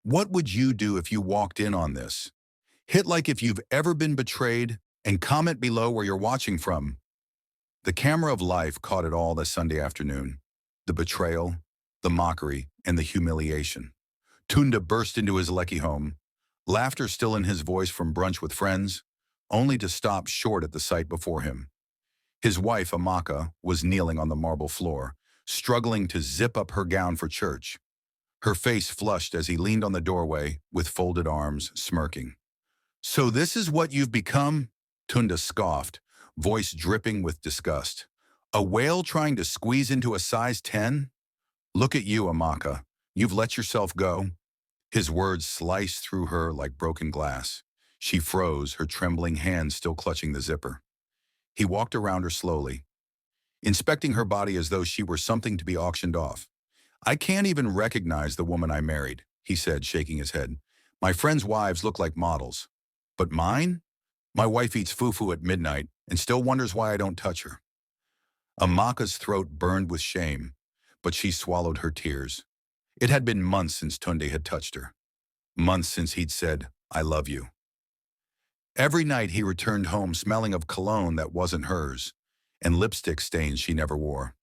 What would you do if you walked in on this? Hit like if you've ever been betrayed and comment below where you're watching from. The camera of life caught it all that Sunday afternoon. The betrayal, the mockery, and the humiliation. Tunda burst into his lecky home, laughter still in his voice from brunch with friends, only to stop short at the sight before him. His wife, Amaka, was kneeling on the marble floor, struggling to zip up her gown for church. Her face flushed as he leaned on the doorway with folded arms, smirking. "So this is what you've become?" Tunda scoffed, voice dripping with disgust. "A whale trying to squeeze into a size 10? Look at you, Amaka. You've let yourself go." His words sliced through her like broken glass. She froze, her trembling hands still clutching the zipper. He walked around her slowly, inspecting her body as though she were something to be auctioned off. "I can't even recognize the woman I married," he said, shaking his head. "My friends' wives look like models. But mine? My wife eats fufu at midnight and still wonders why I don't touch her." Amaka's throat burned with shame, but she swallowed her tears. It had been months since Tunde had touched her. Months since he'd said, "I love you." Every night he returned home smelling of cologne that wasn't hers, and lipstick stains she never wore.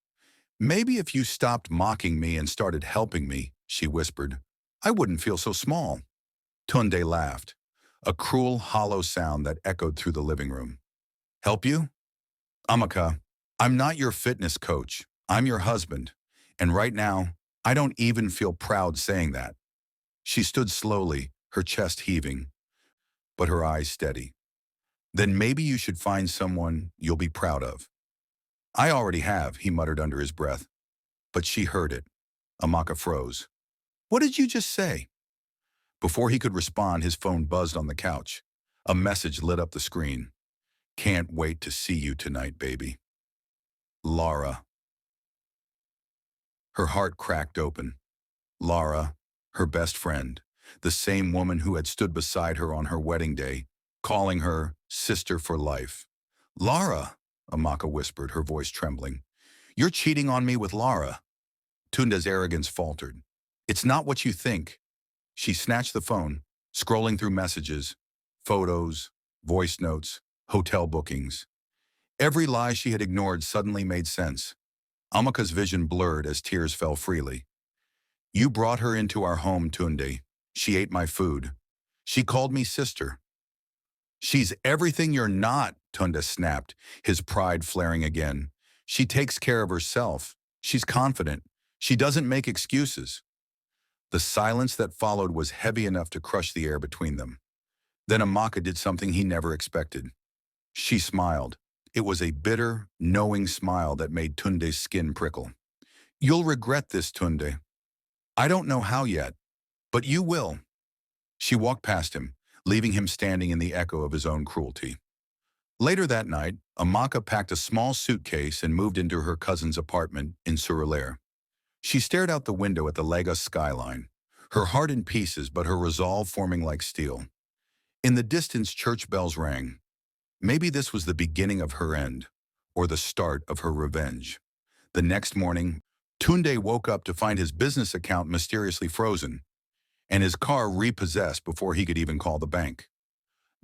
"Maybe if you stopped mocking me and started helping me," she whispered, "I wouldn't feel so small." Tunde laughed, a cruel, hollow sound that echoed through the living room. "Help you? Amaka, I'm not your fitness coach. I'm your husband. And right now, I don't even feel proud saying that." She stood slowly, her chest heaving, but her eyes steady. "Then maybe you should find someone you'll be proud of." "I already have," he muttered under his breath. But she heard it. Amaka froze. "What did you just say?" Before he could respond, his phone buzzed on the couch. A message lit up the screen. "Can't wait to see you tonight, baby. Laura." Her heart cracked open. Laura, her best friend, the same woman who had stood beside her on her wedding day, calling her sister for life. "Laura," Amaka whispered, her voice trembling. "You're cheating on me with Laura." Tunda's arrogance faltered. "It's not what you think." She snatched the phone, scrolling through messages, photos, voice notes, hotel bookings. Every lie she had ignored suddenly made sense. Amaka's vision blurred as tears fell freely. "You brought her into our home, Tunde. She ate my food. She called me sister." "She's everything you're not," Tunda snapped, his pride flaring again. "She takes care of herself. She's confident. She doesn't make excuses." The silence that followed was heavy enough to crush the air between them. Then Amaka did something he never expected. She smiled. It was a bitter, knowing smile that made Tunde's skin prickle. "You'll regret this, Tunde. I don't know how yet, but you will." She walked past him, leaving him standing in the echo of his own cruelty. Later that night, Amaka packed a small suitcase and moved into her cousin's apartment in Surulere. She stared out the window at the Lagos skyline, her heart in pieces but her resolve forming like steel. In the distance, church bells rang. Maybe this was the beginning of her end, or the start of her revenge. The next morning, Tunde woke up to find his business account mysteriously frozen, and his car repossessed before he could even call the bank.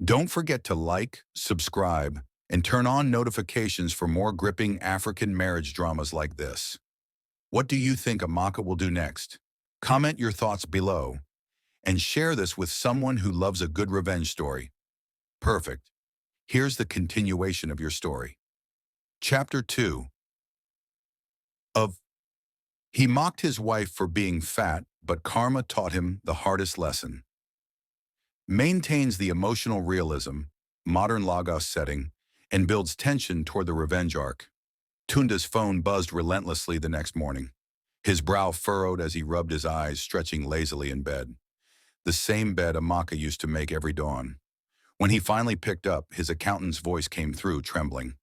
Don't forget to like, subscribe, and turn on notifications for more gripping African marriage dramas like this. What do you think Amaka will do next? Comment your thoughts below, and share this with someone who loves a good revenge story. Perfect. Here's the continuation of your story. Chapter 2 of He mocked his wife for being fat, but karma taught him the hardest lesson. Maintains the emotional realism, modern Lagos setting, and builds tension toward the revenge arc. Tunda's phone buzzed relentlessly the next morning. His brow furrowed as he rubbed his eyes, stretching lazily in bed. The same bed Amaka used to make every dawn. When he finally picked up, his accountant's voice came through, trembling.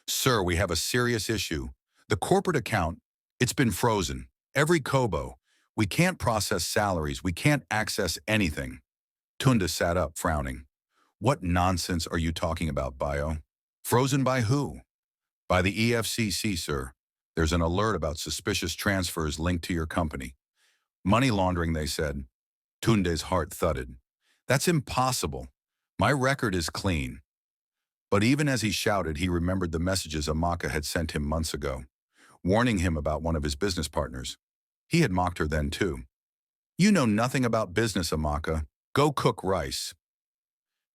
"Sir, we have a serious issue. The corporate account, it's been frozen. Every kobo. We can't process salaries. We can't access anything." Tunda sat up, frowning. "What nonsense are you talking about, Bio? Frozen by who?" "By the EFCC, sir. There's an alert about suspicious transfers linked to your company. Money laundering, they said." Tunde's heart thudded. That's impossible. My record is clean. But even as he shouted, he remembered the messages Amaka had sent him months ago, warning him about one of his business partners. He had mocked her then too. You know nothing about business, Amaka. Go cook rice.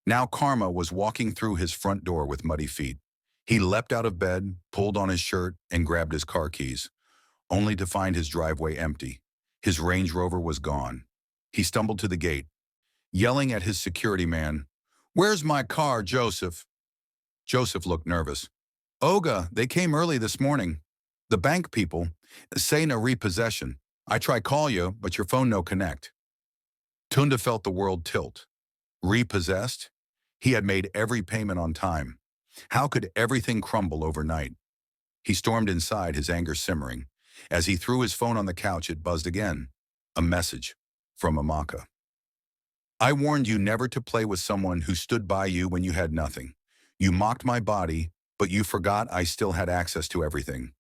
Now Karma was walking through his front door with muddy feet. He leapt out of bed, pulled on his shirt, and grabbed his car keys, only to find his driveway empty. His Range Rover was gone. He stumbled to the gate, yelling at his security man, "Where's my car, Joseph?" Joseph looked nervous. "Olga, they came early this morning. The bank people say no repossession. I try call you, but your phone no connect." Tunda felt the world tilt. Repossessed? He had made every payment on time. How could everything crumble overnight? He stormed inside, his anger simmering. As he threw his phone on the couch, it buzzed again. A message from Amaka. "I warned you never to play with someone who stood by you when you had nothing. You mocked my body, but you forgot I still had access to everything.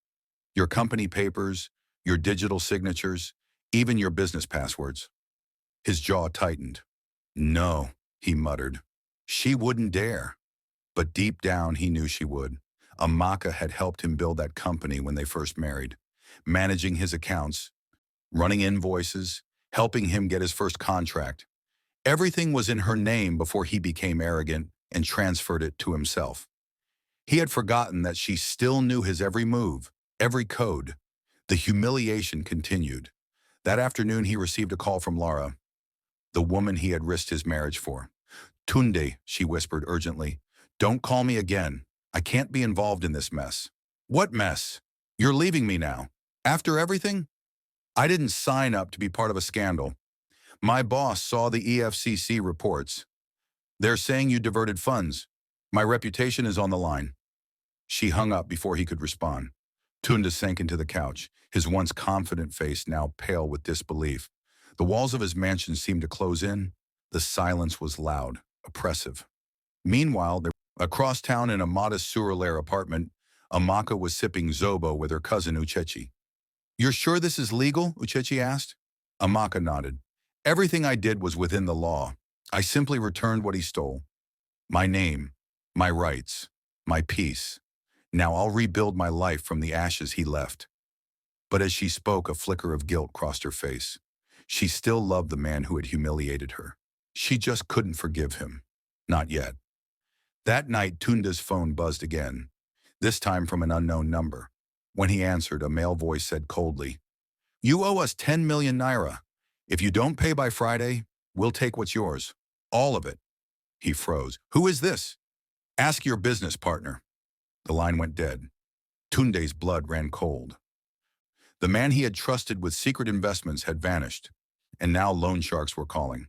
Your company papers, your digital signatures, even your business passwords." His jaw tightened. "No," he muttered. She wouldn't dare. But deep down, he knew she would. Amaka had helped him build that company when they first married, managing his accounts, running invoices, helping him get his first contract. Everything was in her name before he became arrogant and transferred it to himself. He had forgotten that she still knew his every move, every code. The humiliation continued. That afternoon, he received a call from Lara, the woman he had risked his marriage for. "Tunde," she whispered urgently, "don't call me again. I can't be involved in this mess." "What mess? You're leaving me now. After everything?" "I didn't sign up to be part of a scandal. My boss saw the EFCC reports. They're saying you diverted funds. My reputation is on the line." She hung up before he could respond. Tunda sank into the couch, his once confident face now pale with disbelief. The walls of his mansion seemed to close in. The silence was loud, oppressive. Meanwhile, across town in a modest Surulaire apartment, Amaka was sipping Zobo with her cousin Uchechi. "You're sure this is legal?" Uchechi asked. Amaka nodded. "Everything I did was within the law. I simply returned what he stole. My name, my rights, my peace. Now I'll rebuild my life from the ashes he left." But as she spoke, a flicker of guilt crossed her face. She still loved the man who had humiliated her. She just couldn't forgive him. Not yet. That night, Tunda's phone buzzed again, this time from an unknown number. When he answered, a male voice said coldly, "You owe us 10 million naira. If you don't pay by Friday, we'll take what's yours. All of it." He froze. "Who is this?" "Ask your business partner." The line went dead. Tunde's blood ran cold. The man he had trusted with secret investments had vanished, and now loan sharks were calling.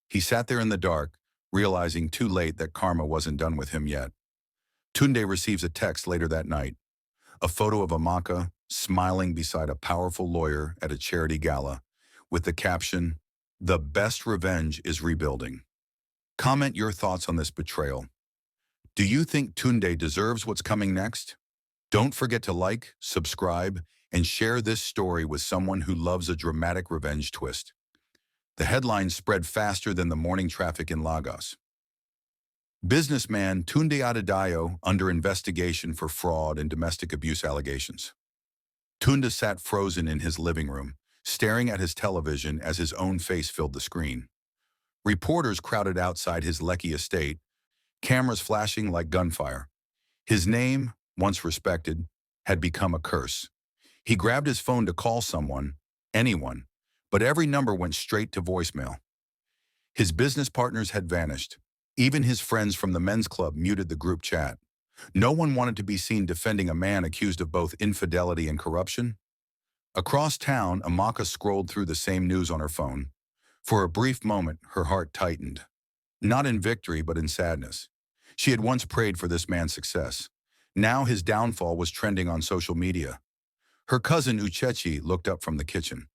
He sat there in the dark, realizing too late that karma wasn't done with him yet. Tunde receives a text later that night, a photo of Amaka smiling beside a powerful lawyer at a charity gala, with the caption, "The best revenge is rebuilding." Comment your thoughts on this betrayal. Do you think Tunde deserves what's coming next? Don't forget to like, subscribe, and share this story with someone who loves a dramatic revenge twist. The headlines spread faster than the morning traffic in Lagos. Businessman Tunde Adedayo under investigation for fraud and domestic abuse allegations. Tunde sat frozen in his living room, staring at his television as his own face filled the screen. Reporters crowded outside his Lekki estate, cameras flashing like gunfire. His name, once respected, had become a curse. He grabbed his phone to call someone, anyone, but every number went straight to voicemail. His business partners had vanished. Even his friends from the men's club muted the group chat. No one wanted to be seen defending a man accused of both infidelity and corruption. Across town, Amaka scrolled through the same news on her phone. For a brief moment, her heart tightened. Not in victory, but in sadness. She had once prayed for this man's success. Now his downfall was trending on social media. Her cousin Uchechi looked up from the kitchen.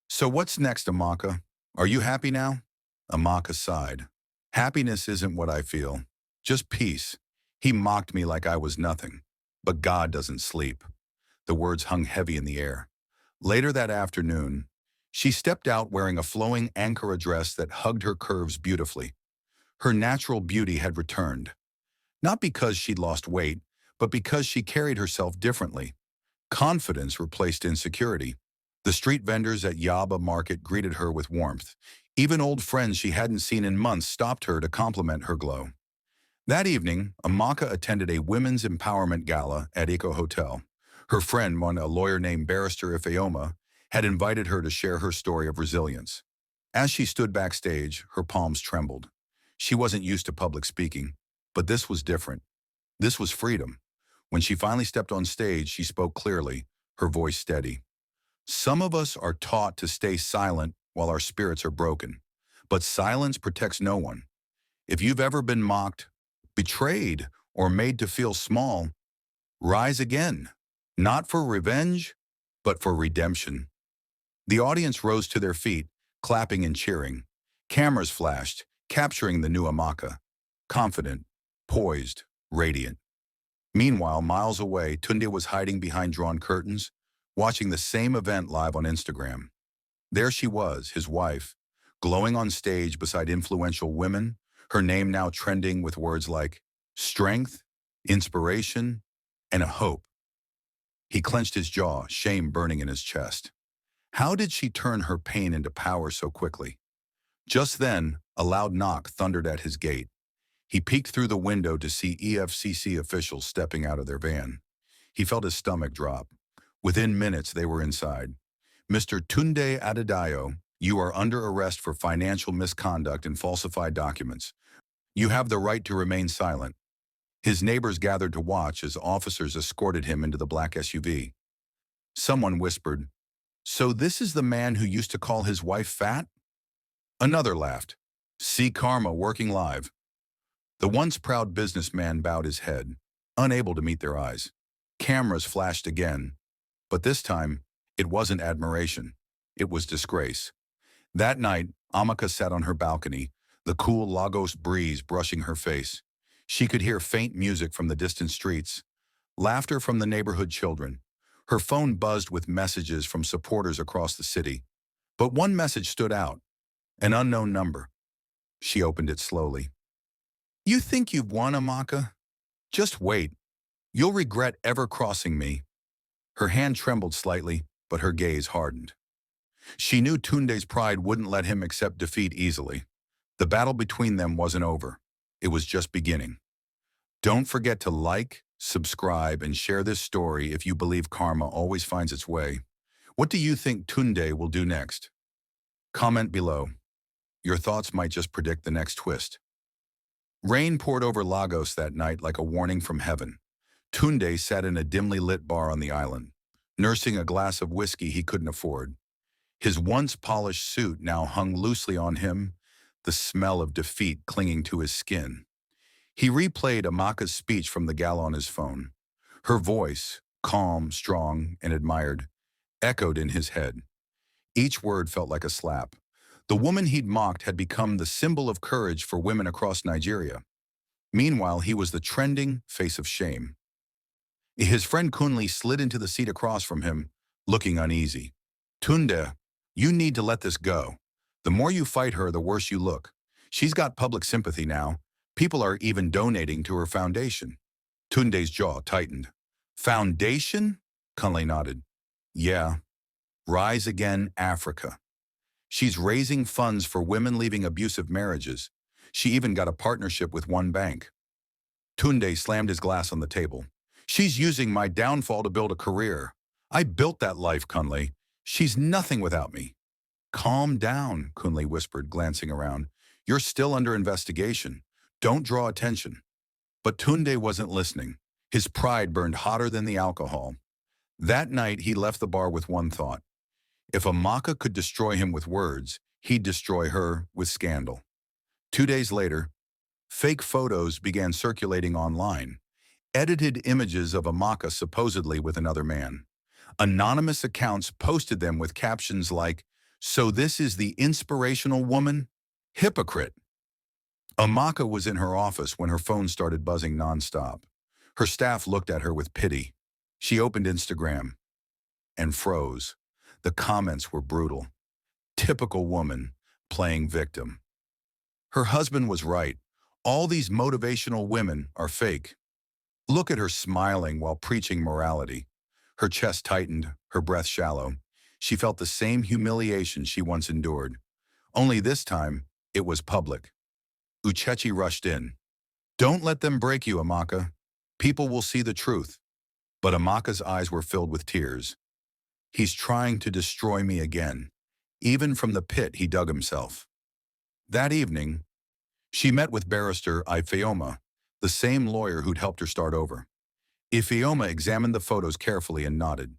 "So what's next, Amaka? Are you happy now?" Amaka sighed. "Happiness isn't what I feel. Just peace. He mocked me like I was nothing. But God doesn't sleep." The words hung heavy in the air. Later that afternoon, She stepped out wearing a flowing Ankara dress that hugged her curves beautifully. Her natural beauty had returned, not because she'd lost weight, but because she carried herself differently. Confidence replaced insecurity. The street vendors at Yaba Market greeted her with warmth. Even old friends she hadn't seen in months stopped her to compliment her glow. That evening, Amaka attended a women's empowerment gala at Eco Hotel. Her friend, one a lawyer named Barrister Ifeoma, had invited her to share her story of resilience. As she stood backstage, her palms trembled. She wasn't used to public speaking, but this was different. This was freedom. When she finally stepped on stage, she spoke clearly, her voice steady. Some of us are taught to stay silent while our spirits are broken, but silence protects no one. If you've ever been mocked, betrayed, or made to feel small, rise again, not for revenge, but for redemption. The audience rose to their feet, clapping and cheering. Cameras flashed, capturing the new Amaka, confident, poised, radiant. Meanwhile, miles away, Tunde was hiding behind drawn curtains, watching the same event live on Instagram. There she was, his wife, glowing on stage beside influential women, her name now trending with words like strength, inspiration, and a hope. He clenched his jaw, shame burning in his chest. How did she turn her pain into power so quickly? Just then, a loud knock thundered at his gate. He peeked through the window to see EFCC officials stepping out of their van. He felt his stomach drop. Within minutes, they were inside. Mr. Tunde Adedayo, you are under arrest for financial misconduct and falsified documents. You have the right to remain silent. His neighbors gathered to watch as officers escorted him into the black SUV. Someone whispered, "So this is the man who used to call his wife fat?" Another laughed. "See karma working live." The once proud businessman bowed his head, unable to meet their eyes. Cameras flashed again, but this time, it wasn't admiration. It was disgrace. That night, Amaka sat on her balcony, the cool Lagos breeze brushing her face. She could hear faint music from the distant streets, laughter from the neighborhood children. Her phone buzzed with messages from supporters across the city. But one message stood out, an unknown number. She opened it slowly. "You think you've won, Amaka? Just wait. You'll regret ever crossing me." Her hand trembled slightly, but her gaze hardened. She knew Tunde's pride wouldn't let him accept defeat easily. The battle between them wasn't over. It was just beginning. Don't forget to like, subscribe, and share this story if you believe karma always finds its way. What do you think Tunde will do next? Comment below. Your thoughts might just predict the next twist. Rain poured over Lagos that night like a warning from heaven. Tunde sat in a dimly lit bar on the island, nursing a glass of whiskey he couldn't afford. His once polished suit now hung loosely on him, the smell of defeat clinging to his skin. He replayed Amaka's speech from the gala on his phone. Her voice, calm, strong, and admired, echoed in his head. Each word felt like a slap. The woman he'd mocked had become the symbol of courage for women across Nigeria. Meanwhile, he was the trending face of shame. His friend Kunle slid into the seat across from him, looking uneasy. "Tunde, you need to let this go. The more you fight her, the worse you look. She's got public sympathy now. People are even donating to her foundation." Tunde's jaw tightened. "Foundation?" Kunle nodded. "Yeah. Rise Again Africa. She's raising funds for women leaving abusive marriages. She even got a partnership with one bank." Tunde slammed his glass on the table. "She's using my downfall to build a career. I built that life, Kunle. She's nothing without me." "Calm down," Kunle whispered, glancing around. "You're still under investigation. Don't draw attention." But Tunde wasn't listening. His pride burned hotter than the alcohol. That night, he left the bar with one thought. If Amaka could destroy him with words, he'd destroy her with scandal. 2 days later, fake photos began circulating online. Edited images of Amaka supposedly with another man. Anonymous accounts posted them with captions like, "So this is the inspirational woman? Hypocrite." Amaka was in her office when her phone started buzzing nonstop. Her staff looked at her with pity. She opened Instagram and froze. The comments were brutal. Typical woman, playing victim. Her husband was right. All these motivational women are fake. Look at her smiling while preaching morality. Her chest tightened, her breath shallow. She felt the same humiliation she once endured. Only this time, it was public. Uchechi rushed in. Don't let them break you, Amaka. People will see the truth. But Amaka's eyes were filled with tears. He's trying to destroy me again. Even from the pit he dug himself. That evening, she met with barrister Ifeoma, the same lawyer who'd helped her start over. Ifeoma examined the photos carefully and nodded.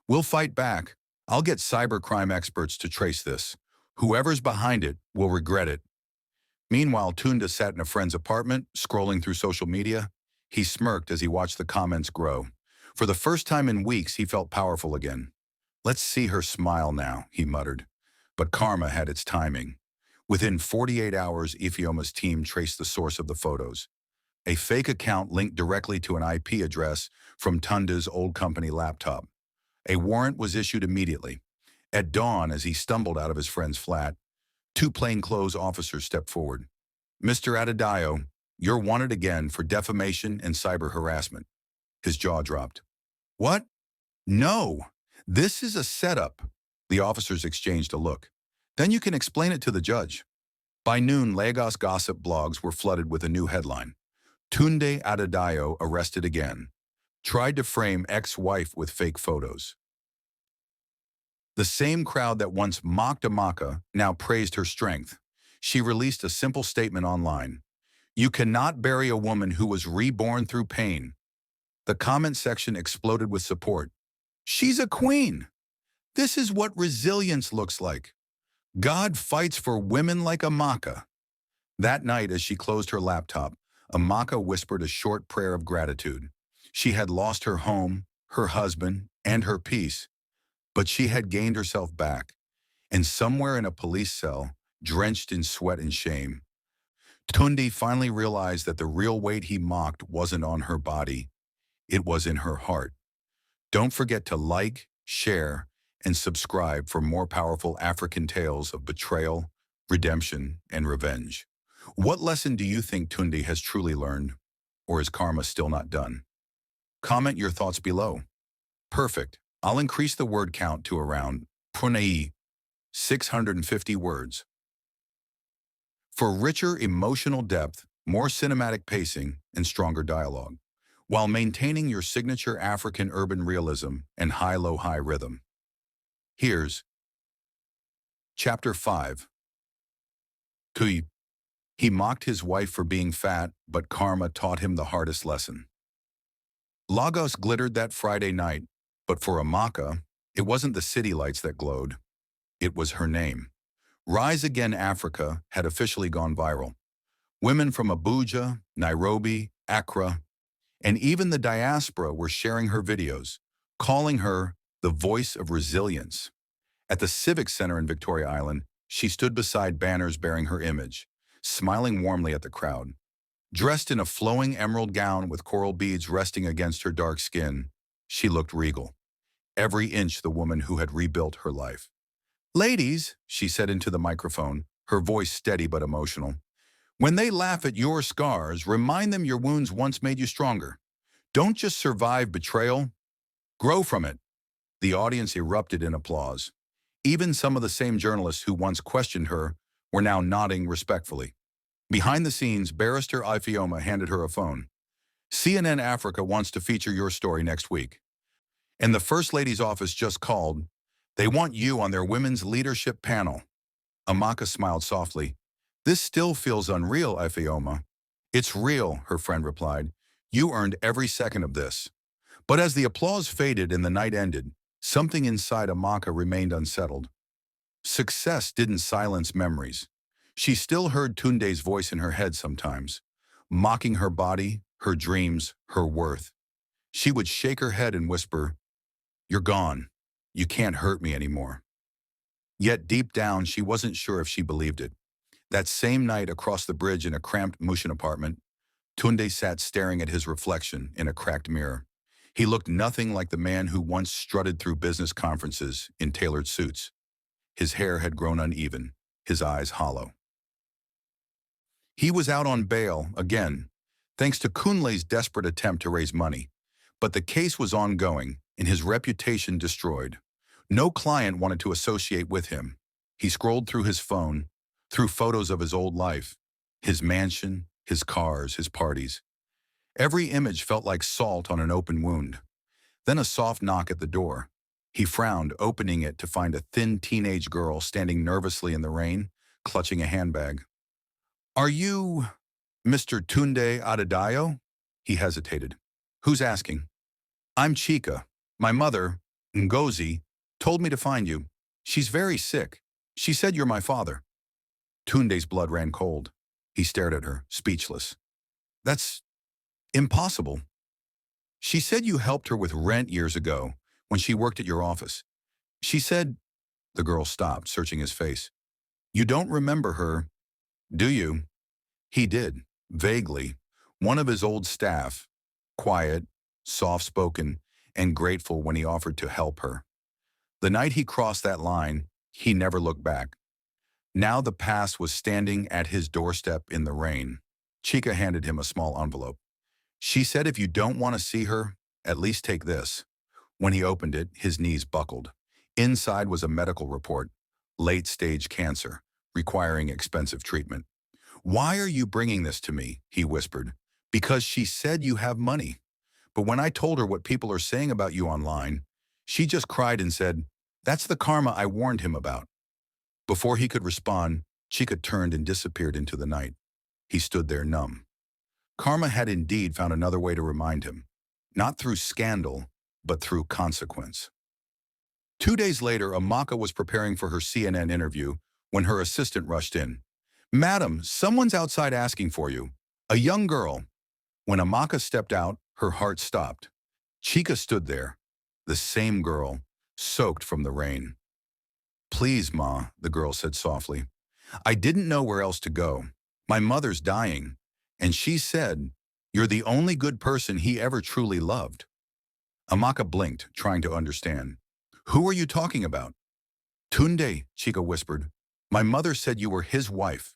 We'll fight back. I'll get cybercrime experts to trace this. Whoever's behind it will regret it. Meanwhile, Tunda sat in a friend's apartment, scrolling through social media. He smirked as he watched the comments grow. For the first time in weeks, he felt powerful again. Let's see her smile now, he muttered. But karma had its timing. Within 48 hours, Ifeoma's team traced the source of the photos. A fake account linked directly to an IP address from Tunda's old company laptop. A warrant was issued immediately. At dawn, as he stumbled out of his friend's flat, two plainclothes officers stepped forward. Mr. Adedayo, you're wanted again for defamation and cyber harassment. His jaw dropped. What? No, this is a setup. The officers exchanged a look. Then you can explain it to the judge. By noon, Lagos gossip blogs were flooded with a new headline. Tunde Adedayo arrested again. Tried to frame ex-wife with fake photos. The same crowd that once mocked Amaka now praised her strength. She released a simple statement online. You cannot bury a woman who was reborn through pain. The comment section exploded with support. She's a queen. This is what resilience looks like. God fights for women like Amaka. That night, as she closed her laptop, Amaka whispered a short prayer of gratitude. She had lost her home, her husband, and her peace. But she had gained herself back. And somewhere in a police cell, drenched in sweat and shame, Tundi finally realized that the real weight he mocked wasn't on her body. It was in her heart. Don't forget to like, share, and subscribe for more powerful African tales of betrayal, redemption, and revenge. What lesson do you think Tundi has truly learned? Or is karma still not done? Comment your thoughts below. Perfect. I'll increase the word count to around 650 words. For richer emotional depth, more cinematic pacing, and stronger dialogue, while maintaining your signature African urban realism and high-low-high rhythm. Here's Chapter 5. Kui. He mocked his wife for being fat, but karma taught him the hardest lesson. Lagos glittered that Friday night, but for Amaka, it wasn't the city lights that glowed. It was her name. Rise Again Africa had officially gone viral. Women from Abuja, Nairobi, Accra, and even the diaspora were sharing her videos, calling her the voice of resilience. At the Civic Center in Victoria Island, she stood beside banners bearing her image, smiling warmly at the crowd. Dressed in a flowing emerald gown with coral beads resting against her dark skin, she looked regal. Every inch the woman who had rebuilt her life. Ladies, she said into the microphone, her voice steady but emotional. When they laugh at your scars, remind them your wounds once made you stronger. Don't just survive betrayal, grow from it. The audience erupted in applause. Even some of the same journalists who once questioned her were now nodding respectfully. Behind the scenes, barrister Ifeoma handed her a phone. CNN Africa wants to feature your story next week. And the First Lady's office just called. They want you on their women's leadership panel. Amaka smiled softly. This still feels unreal, Ifeoma. It's real, her friend replied. You earned every second of this. But as the applause faded and the night ended, something inside Amaka remained unsettled. Success didn't silence memories. She still heard Tunde's voice in her head sometimes, mocking her body, her dreams, her worth. She would shake her head and whisper, You're gone. You can't hurt me anymore. Yet deep down, she wasn't sure if she believed it. That same night across the bridge in a cramped Mushin apartment, Tunde sat staring at his reflection in a cracked mirror. He looked nothing like the man who once strutted through business conferences in tailored suits. His hair had grown uneven, his eyes hollow. He was out on bail again, thanks to Kunle's desperate attempt to raise money. But the case was ongoing and his reputation destroyed. No client wanted to associate with him. He scrolled through his phone, through photos of his old life, his mansion, his cars, his parties. Every image felt like salt on an open wound. Then a soft knock at the door. He frowned, opening it to find a thin teenage girl standing nervously in the rain, clutching a handbag. "Are you Mr. Tunde Adedayo?" He hesitated. "Who's asking?" "I'm Chika. My mother, Ngozi, told me to find you. She's very sick. She said you're my father." Tunde's blood ran cold. He stared at her, speechless. "That's impossible. She said you helped her with rent years ago, when she worked at your office. She said—" The girl stopped, searching his face. "You don't remember her, do you?" He did, vaguely. One of his old staff, quiet, soft-spoken, and grateful when he offered to help her. The night he crossed that line, he never looked back. Now the past was standing at his doorstep in the rain. Chika handed him a small envelope. "She said if you don't want to see her, at least take this." When he opened it, his knees buckled. Inside was a medical report, late-stage cancer, requiring expensive treatment. "Why are you bringing this to me?" he whispered. "Because she said you have money. But when I told her what people are saying about you online, she just cried and said, 'That's the karma I warned him about.'" Before he could respond, Chika turned and disappeared into the night. He stood there numb. Karma had indeed found another way to remind him, not through scandal, but through consequence. 2 days later, Amaka was preparing for her CNN interview when her assistant rushed in. "Madam, someone's outside asking for you. A young girl." When Amaka stepped out, her heart stopped. Chika stood there, the same girl, soaked from the rain. "Please, Ma," the girl said softly. "I didn't know where else to go. My mother's dying, and she said, 'You're the only good person he ever truly loved.'" Amaka blinked, trying to understand. "Who are you talking about?" "Tunde," Chika whispered. "My mother said you were his wife."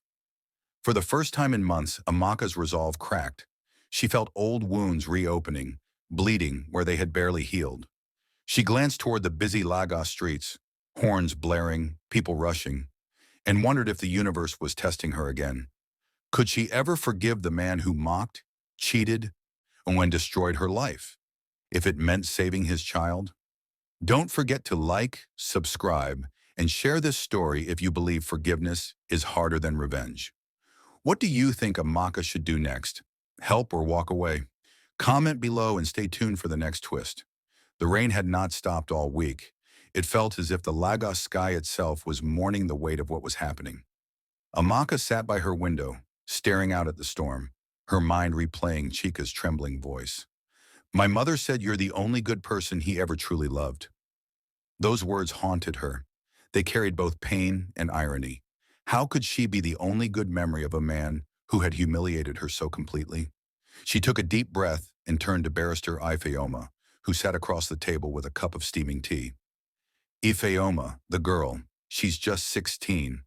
For the first time in months, Amaka's resolve cracked. She felt old wounds reopening, bleeding where they had barely healed. She glanced toward the busy Lagos streets, horns blaring, people rushing, and wondered if the universe was testing her again. Could she ever forgive the man who mocked, cheated, and when destroyed her life, if it meant saving his child? Don't forget to like, subscribe, and share this story if you believe forgiveness is harder than revenge. What do you think Amaka should do next? Help or walk away? Comment below and stay tuned for the next twist. The rain had not stopped all week. It felt as if the Lagos sky itself was mourning the weight of what was happening. Amaka sat by her window, staring out at the storm, her mind replaying Chika's trembling voice. "My mother said you're the only good person he ever truly loved." Those words haunted her. They carried both pain and irony. How could she be the only good memory of a man who had humiliated her so completely? She took a deep breath and turned to Barrister Ifeoma, who sat across the table with a cup of steaming tea. "Ifeoma, the girl, she's just 16.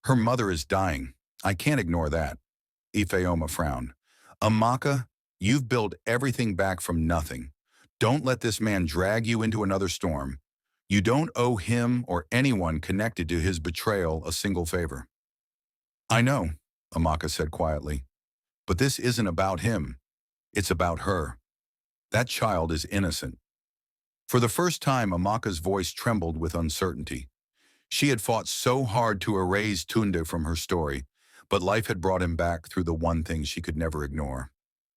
Her mother is dying. I can't ignore that." Ifeoma frowned. "Amaka, you've built everything back from nothing. Don't let this man drag you into another storm. You don't owe him or anyone connected to his betrayal a single favor." "I know," Amaka said quietly. "But this isn't about him. It's about her. That child is innocent." For the first time, Amaka's voice trembled with uncertainty. She had fought so hard to erase Tunde from her story, but life had brought him back through the one thing she could never ignore: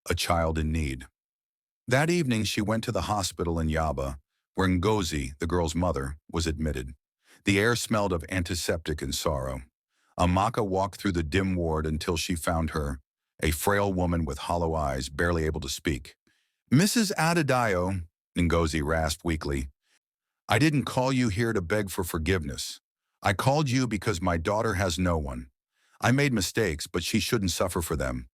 a child in need. That evening, she went to the hospital in Yaba, where Ngozi, the girl's mother, was admitted. The air smelled of antiseptic and sorrow. Amaka walked through the dim ward until she found her, a frail woman with hollow eyes, barely able to speak. "Mrs. Adedayo," Ngozi rasped weakly, "I didn't call you here to beg for forgiveness. I called you because my daughter has no one. I made mistakes, but she shouldn't suffer for them."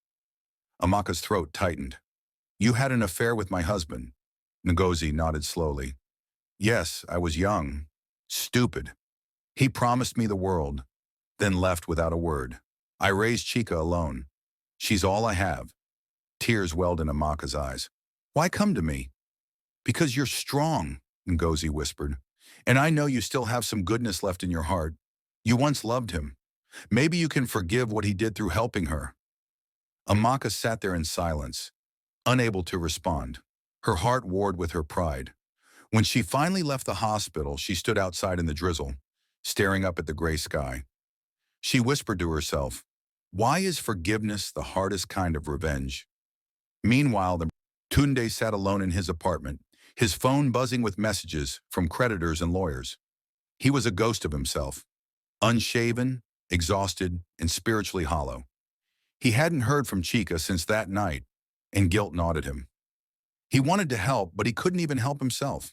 Amaka's throat tightened. "You had an affair with my husband." Ngozi nodded slowly. "Yes, I was young. Stupid. He promised me the world, then left without a word. I raised Chica alone. She's all I have. Tears welled in Amaka's eyes. Why come to me? Because you're strong, Ngozi whispered. And I know you still have some goodness left in your heart. You once loved him. Maybe you can forgive what he did through helping her. Amaka sat there in silence, unable to respond. Her heart warred with her pride. When she finally left the hospital, she stood outside in the drizzle, staring up at the gray sky. She whispered to herself, why is forgiveness the hardest kind of revenge? Meanwhile, Tunde sat alone in his apartment, his phone buzzing with messages from creditors and lawyers. He was a ghost of himself, unshaven, exhausted, and spiritually hollow. He hadn't heard from Chica since that night, and guilt gnawed at him. He wanted to help, but he couldn't even help himself.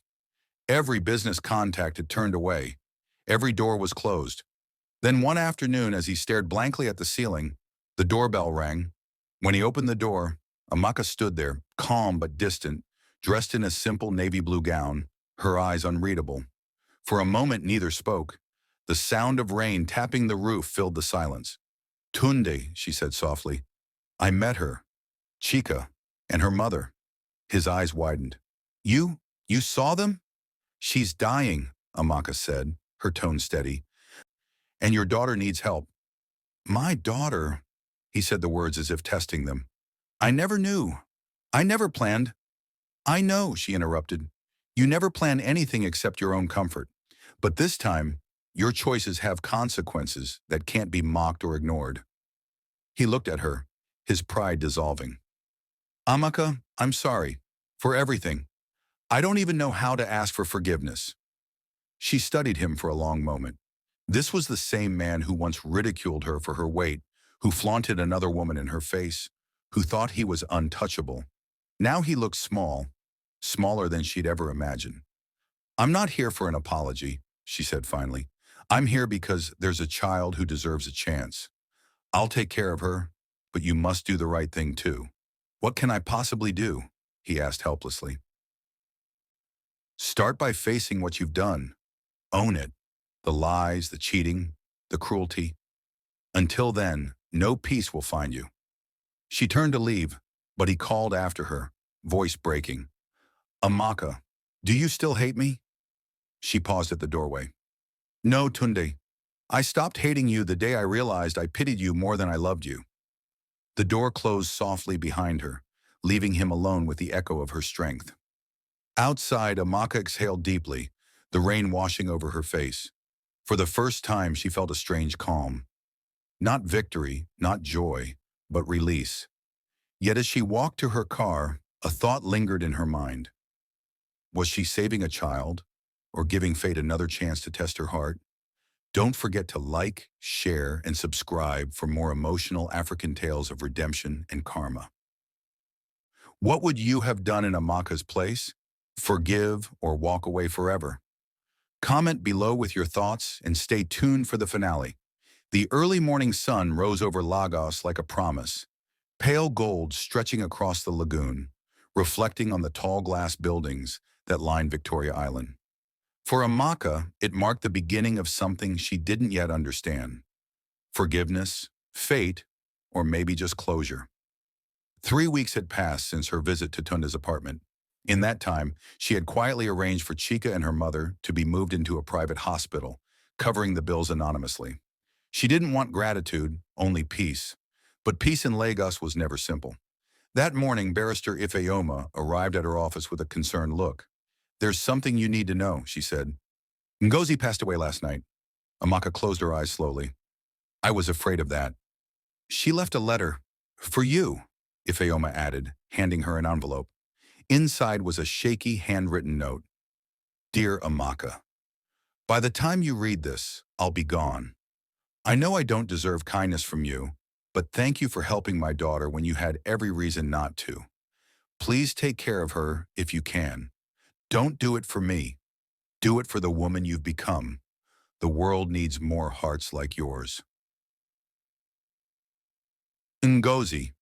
Every business contact had turned away. Every door was closed. Then one afternoon, as he stared blankly at the ceiling, the doorbell rang. When he opened the door, Amaka stood there, calm but distant, dressed in a simple navy blue gown, her eyes unreadable. For a moment, neither spoke. The sound of rain tapping the roof filled the silence. Tunde, she said softly. I met her, Chica, and her mother. His eyes widened. You saw them? She's dying, Amaka said, her tone steady. And your daughter needs help. My daughter, he said the words as if testing them. I never knew. I never planned. I know, she interrupted. You never plan anything except your own comfort. But this time, your choices have consequences that can't be mocked or ignored. He looked at her, his pride dissolving. Amaka, I'm sorry. For everything. I don't even know how to ask for forgiveness. She studied him for a long moment. This was the same man who once ridiculed her for her weight, who flaunted another woman in her face, who thought he was untouchable. Now he looked small, smaller than she'd ever imagined. I'm not here for an apology, she said finally. I'm here because there's a child who deserves a chance. I'll take care of her, but you must do the right thing too. What can I possibly do? He asked helplessly. Start by facing what you've done. Own it. The lies, the cheating, the cruelty. Until then, no peace will find you. She turned to leave, but he called after her, voice breaking. Amaka, do you still hate me? She paused at the doorway. No, Tunde. I stopped hating you the day I realized I pitied you more than I loved you. The door closed softly behind her, leaving him alone with the echo of her strength. Outside, Amaka exhaled deeply, the rain washing over her face. For the first time, she felt a strange calm. Not victory, not joy, but release. Yet as she walked to her car, a thought lingered in her mind. Was she saving a child, or giving fate another chance to test her heart? Don't forget to like, share, and subscribe for more emotional African tales of redemption and karma. What would you have done in Amaka's place? Forgive or walk away forever? Comment below with your thoughts and stay tuned for the finale. The early morning sun rose over Lagos like a promise, pale gold stretching across the lagoon, reflecting on the tall glass buildings that line Victoria Island. For Amaka, it marked the beginning of something she didn't yet understand. Forgiveness, fate, or maybe just closure. 3 weeks had passed since her visit to Tunde's apartment. In that time, she had quietly arranged for Chica and her mother to be moved into a private hospital, covering the bills anonymously. She didn't want gratitude, only peace. But peace in Lagos was never simple. That morning, Barrister Ifeoma arrived at her office with a concerned look. There's something you need to know, she said. Ngozi passed away last night. Amaka closed her eyes slowly. I was afraid of that. She left a letter. For you, Ifeoma added, handing her an envelope. Inside was a shaky, handwritten note. Dear Amaka, by the time you read this, I'll be gone. I know I don't deserve kindness from you, but thank you for helping my daughter when you had every reason not to. Please take care of her if you can. Don't do it for me. Do it for the woman you've become. The world needs more hearts like yours. Ngozi.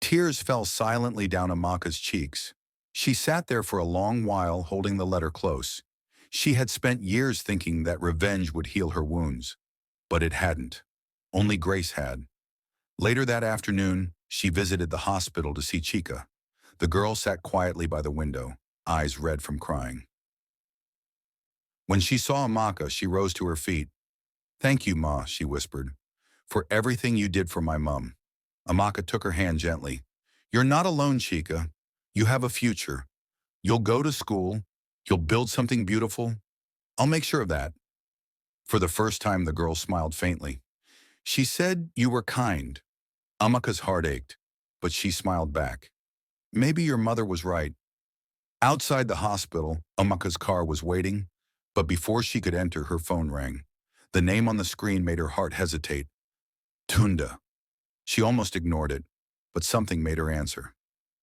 Tears fell silently down Amaka's cheeks. She sat there for a long while holding the letter close. She had spent years thinking that revenge would heal her wounds, but it hadn't. Only grace had. Later that afternoon, she visited the hospital to see Chica. The girl sat quietly by the window, eyes red from crying. When she saw Amaka, she rose to her feet. "Thank you, Ma," she whispered, "for everything you did for my mum." Amaka took her hand gently. "You're not alone, Chica. You have a future. You'll go to school. You'll build something beautiful. I'll make sure of that." For the first time, the girl smiled faintly. "She said you were kind." Amaka's heart ached, but she smiled back. "Maybe your mother was right." Outside the hospital, Amaka's car was waiting, but before she could enter, her phone rang. The name on the screen made her heart hesitate. Tunda. She almost ignored it, but something made her answer.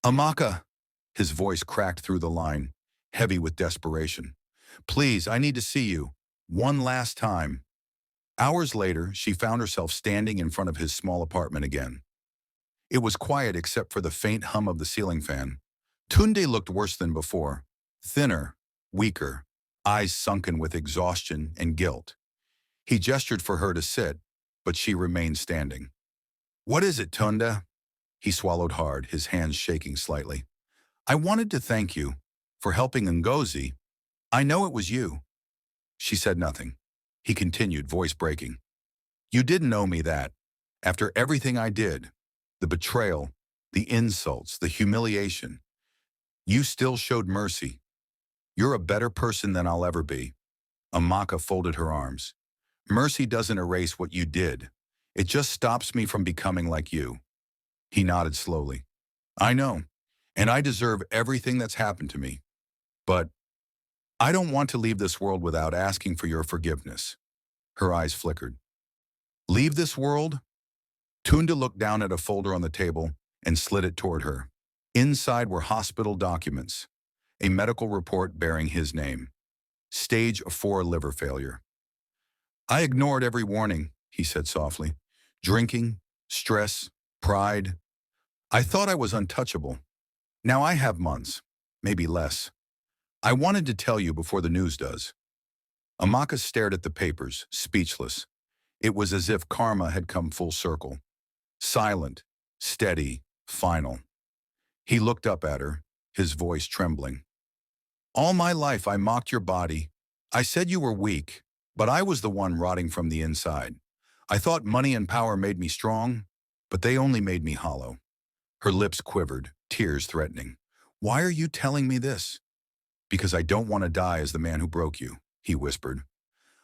"Amaka!" His voice cracked through the line, heavy with desperation. "Please, I need to see you. One last time." Hours later, she found herself standing in front of his small apartment again. It was quiet except for the faint hum of the ceiling fan. Tunde looked worse than before, thinner, weaker, eyes sunken with exhaustion and guilt. He gestured for her to sit, but she remained standing. "What is it, Tunda?" He swallowed hard, his hands shaking slightly. "I wanted to thank you for helping Ngozi. I know it was you." She said nothing. He continued, voice breaking. "You didn't owe me that. After everything I did, the betrayal, the insults, the humiliation, you still showed mercy. You're a better person than I'll ever be." Amaka folded her arms. "Mercy doesn't erase what you did. It just stops me from becoming like you." He nodded slowly. "I know, and I deserve everything that's happened to me. But I don't want to leave this world without asking for your forgiveness." Her eyes flickered. "Leave this world?" Tunda looked down at a folder on the table and slid it toward her. Inside were hospital documents, a medical report bearing his name. Stage 4 liver failure. "I ignored every warning," he said softly. "Drinking, stress, pride. I thought I was untouchable. Now I have months, maybe less. I wanted to tell you before the news does." Amaka stared at the papers, speechless. It was as if karma had come full circle. Silent, steady, final. He looked up at her, his voice trembling. "All my life I mocked your body. I said you were weak, but I was the one rotting from the inside. I thought money and power made me strong, but they only made me hollow." Her lips quivered, tears threatening. "Why are you telling me this?" "Because I don't want to die as the man who broke you," he whispered.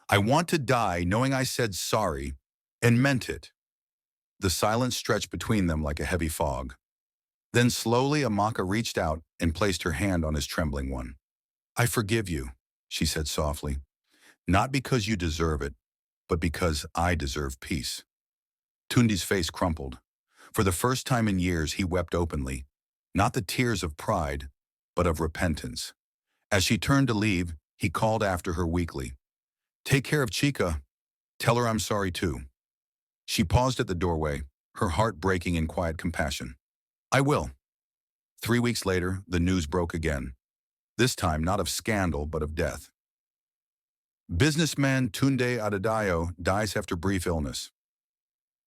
"I want to die knowing I said sorry and meant it." The silence stretched between them like a heavy fog. Then slowly Amaka reached out and placed her hand on his trembling one. "I forgive you," she said softly. "Not because you deserve it, but because I deserve peace." Tundi's face crumpled. For the first time in years, he wept openly, not the tears of pride, but of repentance. As she turned to leave, he called after her weakly. "Take care of Chica. Tell her I'm sorry too." She paused at the doorway, her heart breaking in quiet compassion. "I will." 3 weeks later, the news broke again. This time not of scandal, but of death. Businessman Tunde Adedayo dies after brief illness.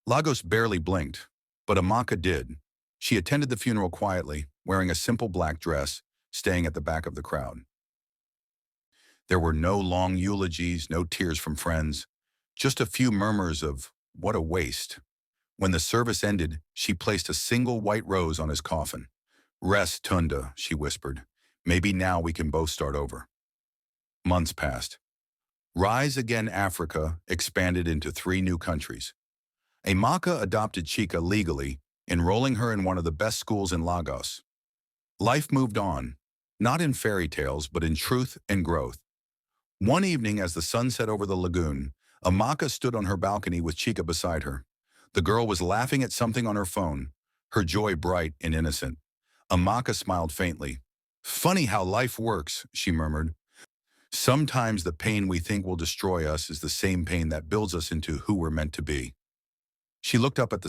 Lagos barely blinked, but Amaka did. She attended the funeral quietly, wearing a simple black dress, staying at the back of the crowd. There were no long eulogies, no tears from friends, just a few murmurs of, "What a waste." When the service ended, she placed a single white rose on his coffin. "Rest, Tunda," she whispered. "Maybe now we can both start over." Months passed. Rise Again Africa expanded into 3 new countries. Amaka adopted Chika legally, enrolling her in one of the best schools in Lagos. Life moved on, not in fairy tales, but in truth and growth. One evening as the sun set over the lagoon, Amaka stood on her balcony with Chika beside her. The girl was laughing at something on her phone, her joy bright and innocent. Amaka smiled faintly. "Funny how life works," she murmured. "Sometimes the pain we think will destroy us is the same pain that builds us into who we're meant to be." She looked up at the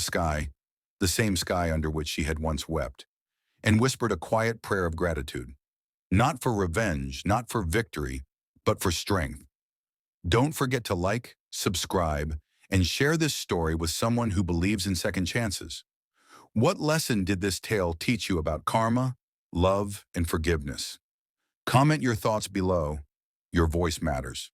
same sky under which she had once wept, and whispered a quiet prayer of gratitude. Not for revenge, not for victory, but for strength. Don't forget to like, subscribe, and share this story with someone who believes in second chances. What lesson did this tale teach you about karma, love, and forgiveness? Comment your thoughts below. Your voice matters.